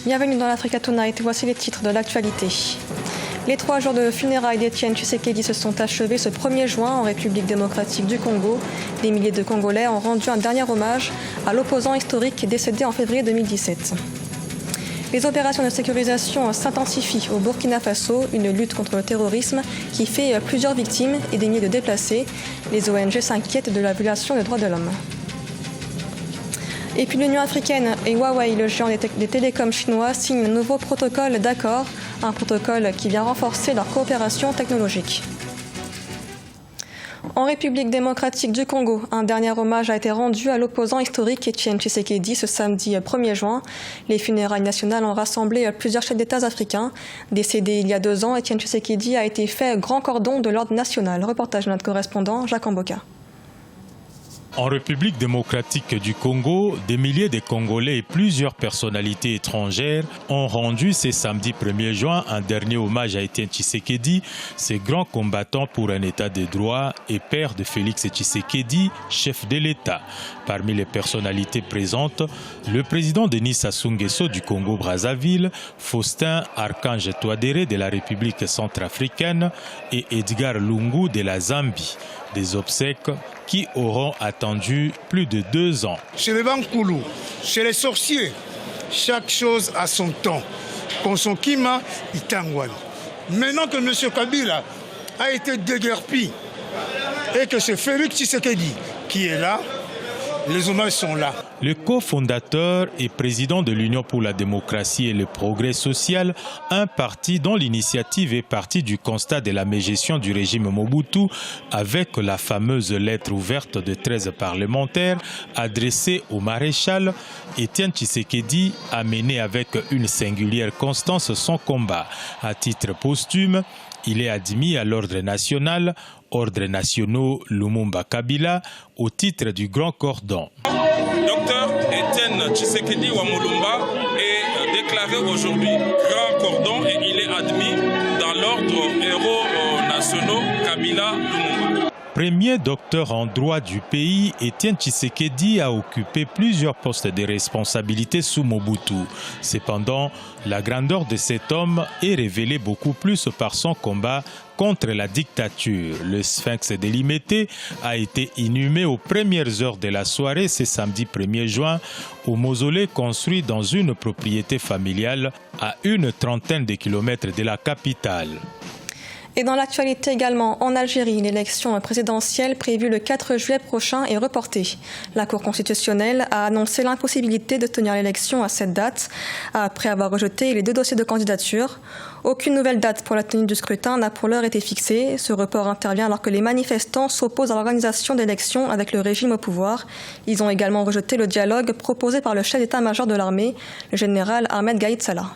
Bienvenue dans l'Africa Tonight, voici les titres de l'actualité. Les 3 jours de funérailles d'Étienne Tshisekedi se sont achevés ce 1er juin en République démocratique du Congo. Des milliers de Congolais ont rendu un dernier hommage à l'opposant historique décédé en février 2017. Les opérations de sécurisation s'intensifient au Burkina Faso, une lutte contre le terrorisme qui fait plusieurs victimes et des milliers de déplacés. Les ONG s'inquiètent de la violation des droits de l'homme. Et puis l'Union africaine et Huawei, le géant des télécoms chinois, signent un nouveau protocole d'accord, un protocole qui vient renforcer leur coopération technologique. En République démocratique du Congo, un dernier hommage a été rendu à l'opposant historique Étienne Tshisekedi ce samedi 1er juin. Les funérailles nationales ont rassemblé plusieurs chefs d'État africains. Décédé il y a 2 ans, Étienne Tshisekedi a été fait grand cordon de l'ordre national. Reportage de notre correspondant Jacques Amboka. En République démocratique du Congo, des milliers de Congolais et plusieurs personnalités étrangères ont rendu ce samedi 1er juin un dernier hommage à Étienne Tshisekedi, ce grand combattant pour un État de droit et père de Félix Tshisekedi, chef de l'État. Parmi les personnalités présentes, le président Denis Sassou Nguesso du Congo-Brazzaville, Faustin Archange Touadéré de la République centrafricaine et Edgar Lungu de la Zambie. Des obsèques qui auront attendu plus de 2 ans. Chez les Bankoulou, chez les sorciers, chaque chose a son temps. Konsokima, Itangwali. Maintenant que M. Kabila a été déguerpi et que c'est Félix Tshisekedi qui est là, les hommages sont là. Le cofondateur et président de l'Union pour la démocratie et le progrès social, un parti dont l'initiative est partie du constat de la mégestion du régime Mobutu avec la fameuse lettre ouverte de 13 parlementaires adressée au maréchal, Étienne Tshisekedi a mené avec une singulière constance son combat. À titre posthume, il est admis à l'ordre national, ordre nationaux Lumumba Kabila, au titre du Grand Cordon. Docteur Étienne Tshisekedi Wamulumba est déclaré aujourd'hui Grand Cordon et il est admis dans l'ordre héros nationaux Kabila Lumumba. Premier docteur en droit du pays, Étienne Tshisekedi a occupé plusieurs postes de responsabilité sous Mobutu. Cependant, la grandeur de cet homme est révélée beaucoup plus par son combat contre la dictature. Le sphinx de Limete a été inhumé aux premières heures de la soirée ce samedi 1er juin au mausolée construit dans une propriété familiale à une trentaine de kilomètres de la capitale. Et dans l'actualité également, en Algérie, l'élection présidentielle prévue le 4 juillet prochain est reportée. La Cour constitutionnelle a annoncé l'impossibilité de tenir l'élection à cette date, après avoir rejeté les 2 dossiers de candidature. Aucune nouvelle date pour la tenue du scrutin n'a pour l'heure été fixée. Ce report intervient alors que les manifestants s'opposent à l'organisation d'élections avec le régime au pouvoir. Ils ont également rejeté le dialogue proposé par le chef d'état-major de l'armée, le général Ahmed Gaïd Salah.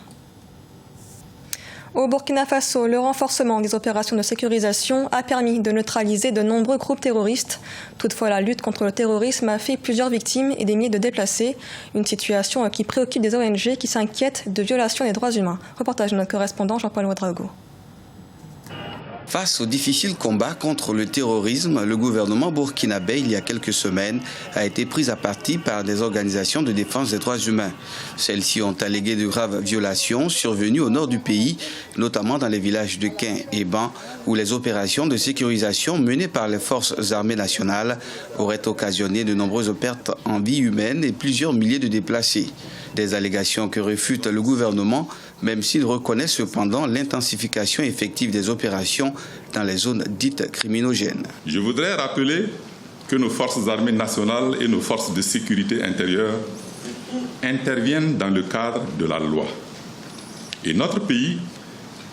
Au Burkina Faso, le renforcement des opérations de sécurisation a permis de neutraliser de nombreux groupes terroristes. Toutefois, la lutte contre le terrorisme a fait plusieurs victimes et des milliers de déplacés. Une situation qui préoccupe des ONG qui s'inquiètent de violations des droits humains. Reportage de notre correspondant Jean-Paul Ouedraogo. Face au difficile combat contre le terrorisme, le gouvernement burkinabé, il y a quelques semaines, a été pris à partie par des organisations de défense des droits humains. Celles-ci ont allégué de graves violations survenues au nord du pays, notamment dans les villages de Quin et Ban, où les opérations de sécurisation menées par les forces armées nationales auraient occasionné de nombreuses pertes en vie humaine et plusieurs milliers de déplacés. Des allégations que réfute le gouvernement, même s'il reconnaît cependant l'intensification effective des opérations dans les zones dites criminogènes. Je voudrais rappeler que nos forces armées nationales et nos forces de sécurité intérieure interviennent dans le cadre de la loi. Et notre pays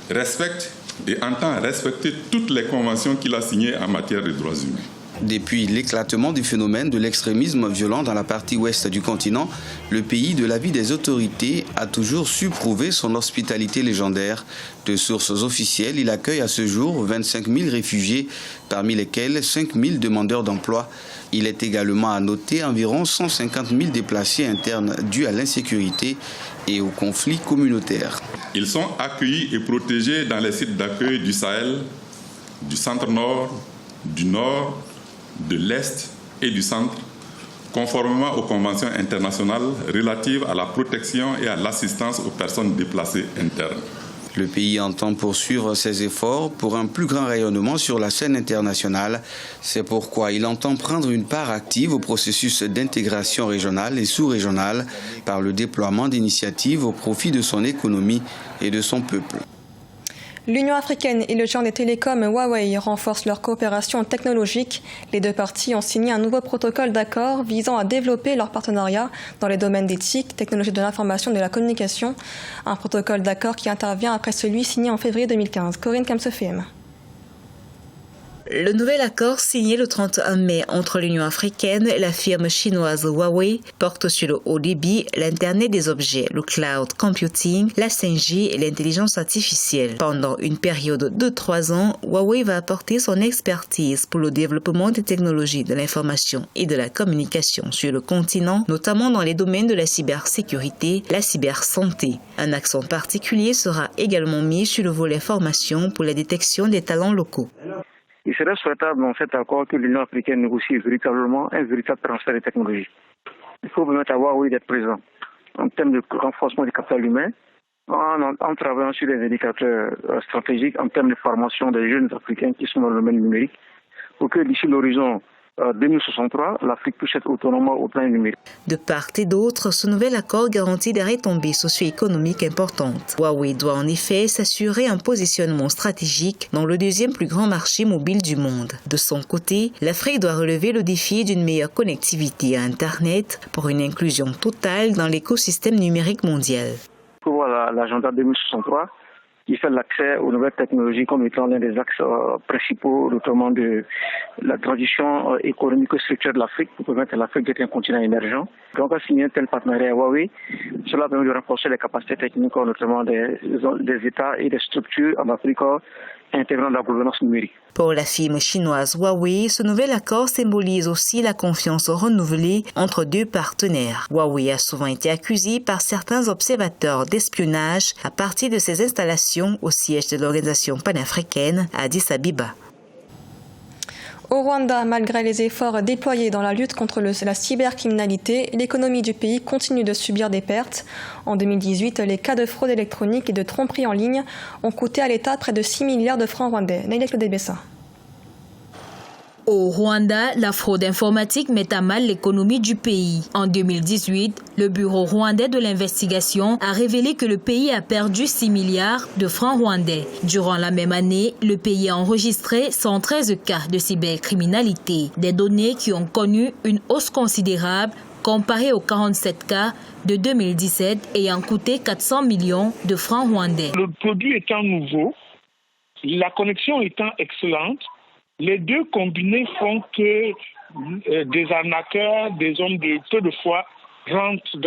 respecte et entend respecter toutes les conventions qu'il a signées en matière de droits humains. Depuis l'éclatement du phénomène de l'extrémisme violent dans la partie ouest du continent, le pays, de l'avis des autorités, a toujours su prouver son hospitalité légendaire. De sources officielles, il accueille à ce jour 25 000 réfugiés, parmi lesquels 5 000 demandeurs d'emploi. Il est également à noter environ 150 000 déplacés internes dus à l'insécurité et aux conflits communautaires. Ils sont accueillis et protégés dans les sites d'accueil du Sahel, du centre-nord, du nord, de l'Est et du centre, conformément aux conventions internationales relatives à la protection et à l'assistance aux personnes déplacées internes. Le pays entend poursuivre ses efforts pour un plus grand rayonnement sur la scène internationale. C'est pourquoi il entend prendre une part active au processus d'intégration régionale et sous-régionale par le déploiement d'initiatives au profit de son économie et de son peuple. L'Union africaine et le géant des télécoms Huawei renforcent leur coopération technologique. Les deux parties ont signé un nouveau protocole d'accord visant à développer leur partenariat dans les domaines d'éthique, technologie de l'information et de la communication. Un protocole d'accord qui intervient après celui signé en février 2015. Corinne Kamsefem. Le nouvel accord signé le 31 mai entre l'Union africaine et la firme chinoise Huawei porte sur le haut débit, l'Internet des objets, le cloud computing, la 5G et l'intelligence artificielle. Pendant une période de 3 ans, Huawei va apporter son expertise pour le développement des technologies de l'information et de la communication sur le continent, notamment dans les domaines de la cybersécurité, la cybersanté. Un accent particulier sera également mis sur le volet formation pour la détection des talents locaux. Il serait souhaitable dans cet accord que l'Union africaine négocie véritablement un véritable transfert de technologie. Il faut permettre à Huawei d'être présent en termes de renforcement du capital humain, en travaillant sur les indicateurs stratégiques, en termes de formation des jeunes africains qui sont dans le domaine numérique, pour que d'ici l'horizon 2063, l'Afrique puisse être autonome au plan numérique. De part et d'autre, ce nouvel accord garantit des retombées socio-économiques importantes. Huawei doit en effet s'assurer un positionnement stratégique dans le deuxième plus grand marché mobile du monde. De son côté, l'Afrique doit relever le défi d'une meilleure connectivité à Internet pour une inclusion totale dans l'écosystème numérique mondial. Pour voir l'agenda 2063, qui fait l'accès aux nouvelles technologies comme étant l'un des axes principaux, notamment de la transition économique et structurelle de l'Afrique pour permettre à l'Afrique d'être un continent émergent. Donc, à signer un tel partenariat à Huawei, cela permet de renforcer les capacités techniques, notamment des États et des structures en Afrique intégrant la gouvernance numérique. Pour la firme chinoise Huawei, ce nouvel accord symbolise aussi la confiance renouvelée entre deux partenaires. Huawei a souvent été accusé par certains observateurs d'espionnage à partir de ses installations au siège de l'organisation panafricaine à Addis Abeba. Au Rwanda, malgré les efforts déployés dans la lutte contre la cybercriminalité, l'économie du pays continue de subir des pertes. En 2018, les cas de fraude électronique et de tromperie en ligne ont coûté à l'État près de 6 milliards de francs rwandais. Naïla Claude-Bessa. Au Rwanda, la fraude informatique met à mal l'économie du pays. En 2018, le Bureau rwandais de l'investigation a révélé que le pays a perdu 6 milliards de francs rwandais. Durant la même année, le pays a enregistré 113 cas de cybercriminalité, des données qui ont connu une hausse considérable comparée aux 47 cas de 2017 ayant coûté 400 millions de francs rwandais. Le produit étant nouveau, la connexion étant excellente, les deux combinés font que des arnaqueurs, des hommes de peu de foi rentrent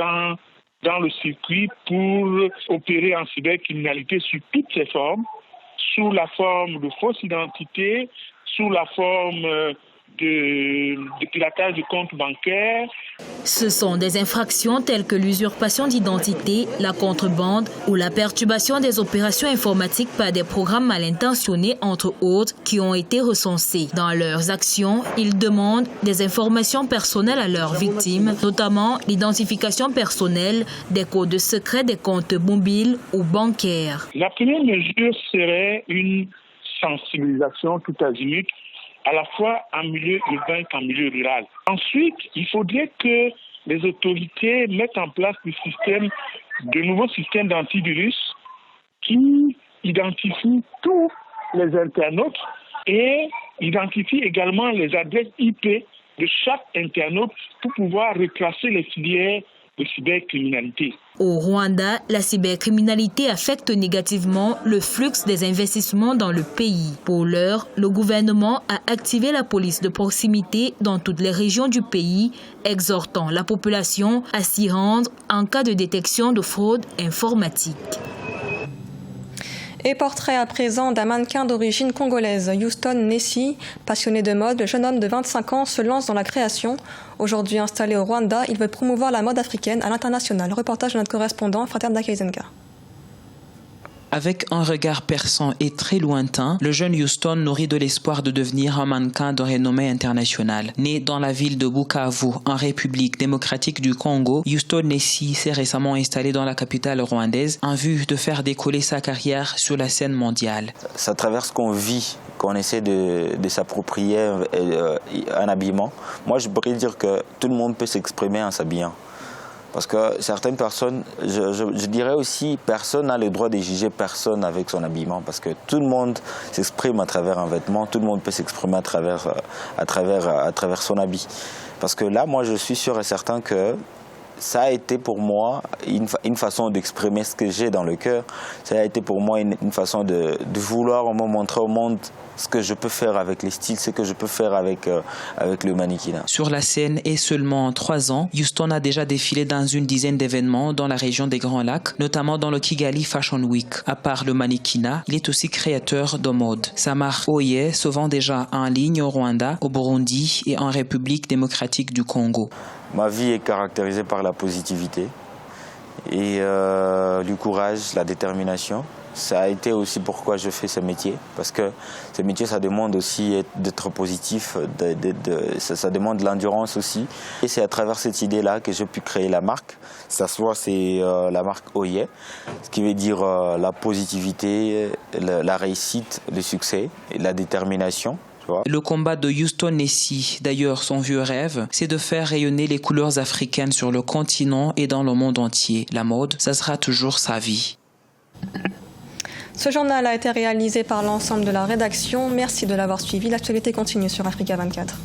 dans le circuit pour opérer en cybercriminalité sous toutes ses formes, sous la forme de fausses identités, sous la forme de piratage de comptes bancaires. Ce sont des infractions telles que l'usurpation d'identité, la contrebande ou la perturbation des opérations informatiques par des programmes mal intentionnés, entre autres, qui ont été recensés. Dans leurs actions, ils demandent des informations personnelles à leurs victimes, notamment l'identification personnelle, des codes secrets des comptes mobiles ou bancaires. La première mesure serait une sensibilisation tout azimut, à la fois en milieu urbain qu'en milieu rural. Ensuite, il faudrait que les autorités mettent en place de nouveaux systèmes d'antivirus qui identifient tous les internautes et identifient également les adresses IP de chaque internaute pour pouvoir retracer les filières de cybercriminalité. Au Rwanda, la cybercriminalité affecte négativement le flux des investissements dans le pays. Pour l'heure, le gouvernement a activé la police de proximité dans toutes les régions du pays, exhortant la population à s'y rendre en cas de détection de fraude informatique. Et portrait à présent d'un mannequin d'origine congolaise, Houston Nessi. Passionné de mode, le jeune homme de 25 ans se lance dans la création. Aujourd'hui installé au Rwanda, il veut promouvoir la mode africaine à l'international. Reportage de notre correspondant, Frater Ndakaizenga. Avec un regard perçant et très lointain, le jeune Houston nourrit de l'espoir de devenir un mannequin de renommée internationale. Né dans la ville de Bukavu, en République démocratique du Congo, Houston Nessi s'est récemment installé dans la capitale rwandaise en vue de faire décoller sa carrière sur la scène mondiale. C'est à travers ce qu'on vit qu'on essaie de s'approprier un habillement. Moi, je pourrais dire que tout le monde peut s'exprimer en s'habillant. Parce que certaines personnes, je dirais aussi, personne n'a le droit de juger personne avec son habillement. Parce que tout le monde s'exprime à travers un vêtement, tout le monde peut s'exprimer à travers son habit. Parce que là, moi, je suis sûr et certain que ça a été pour moi une façon d'exprimer ce que j'ai dans le cœur. Ça a été pour moi une façon de vouloir me montrer au monde ce que je peux faire avec les styles, ce que je peux faire avec le mannequinat. Sur la scène et seulement en 3 ans, Houston a déjà défilé dans une dizaine d'événements dans la région des Grands Lacs, notamment dans le Kigali Fashion Week. À part le mannequinat, il est aussi créateur de mode. Sa marque Oye se vend déjà en ligne au Rwanda, au Burundi et en République démocratique du Congo. Ma vie est caractérisée par la positivité et du courage, la détermination. Ça a été aussi pourquoi je fais ce métier, parce que ce métier, ça demande aussi d'être positif, ça demande de l'endurance aussi. Et c'est à travers cette idée-là que j'ai pu créer la marque. Ça soit c'est la marque Oye, ce qui veut dire la positivité, la réussite, le succès, et la détermination. Le combat de Houston Nessi, d'ailleurs son vieux rêve, c'est de faire rayonner les couleurs africaines sur le continent et dans le monde entier. La mode, ça sera toujours sa vie. Ce journal a été réalisé par l'ensemble de la rédaction. Merci de l'avoir suivi. L'actualité continue sur Africa 24.